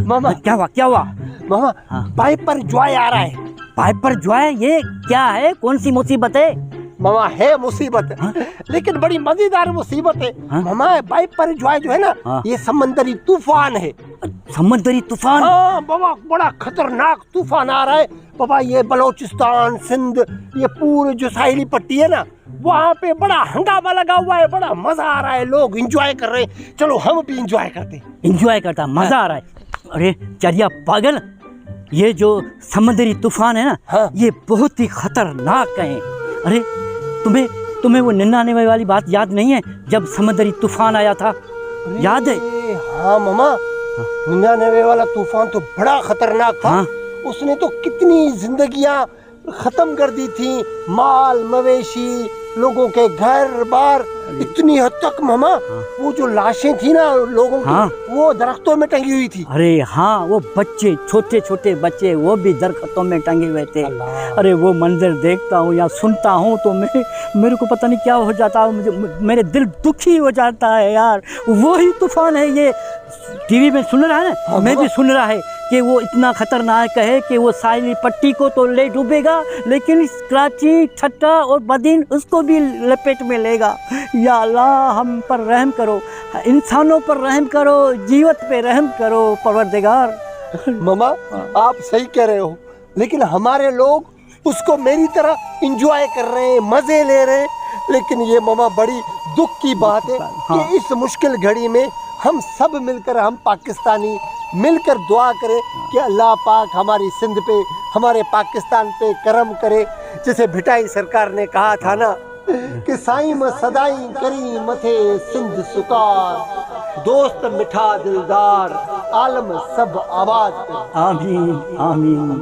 मामा क्या हुआ? मामा हाँ। वाइपर जॉय आ रहा है। वाइपर जो है, ये क्या है? कौन सी मुसीबत है? मामा है मुसीबत, हाँ? लेकिन बड़ी मजेदार मुसीबत है। हाँ? मामा वाइपर जॉय जो है ना, हाँ। ये समंदरी तूफान है। समंदरी तूफान? हाँ बाबा, बड़ा खतरनाक तूफान आ रहा है बाबा। ये बलोचिस्तान, सिंध, ये पूरे जो साहिली पट्टी है ना, वहाँ पे बड़ा हंगामा लगा हुआ है, बड़ा मजा आ रहा है, लोग एंजॉय कर रहे हैं। चलो हम भी एंजॉय करते हैं। एंजॉय करता, मजा आ रहा है। अरे चलिए पागल, ये जो समंदरी तूफान है ना, हाँ। ये बहुत ही खतरनाक है। अरे तुम्हें वो 99 वाली बात याद नहीं है, जब समंदरी तूफान आया था? याद है? हाँ मामा, 99 वाला तूफान तो बड़ा खतरनाक था। हाँ। उसने तो कितनी जिंदगियां खत्म कर दी थी, माल मवेशी, लोगों के घर बार, इतनी हद तक मामा। वो जो लाशें थी ना लोगों की, हाँ। वो दरख्तों में टंगी हुई थी। अरे हाँ, वो बच्चे, छोटे छोटे बच्चे, वो भी दरख्तों में टंगे हुए थे। अरे वो मंजर देखता हूँ या सुनता हूँ तो मेरे को पता नहीं क्या हो जाता है, मेरे दिल दुखी हो जाता है यार। वही तूफान है ये, टीवी में सुन रहा है ना? हाँ, मैं भी सुन रहा है कि वो इतना खतरनाक है कि वो साहिली पट्टी को तो ले डूबेगा, लेकिन कराची, ठट्टा और बदीन उसको भी लपेट में लेगा। या अल्लाह, हम पर रहम करो, इंसानों पर रहम करो, जीवत पे रहम करो परवरदिगार। मामा आप सही कह रहे हो, लेकिन हमारे लोग उसको मेरी तरह एंजॉय कर रहे हैं, मजे ले रहे हैं। लेकिन ये मामा बड़ी दुख की बात है कि इस मुश्किल घड़ी में हम सब मिलकर, हम पाकिस्तानी मिलकर दुआ करें कि अल्लाह पाक हमारी सिंध पे, हमारे पाकिस्तान पे करम करे। जैसे भिटाई सरकार ने कहा था ना कि साईं में सदाई करी मथे सिंध सुकार, दोस्त मिठा दिलदार, आलम सब आबाद करे। आमीन आमीन।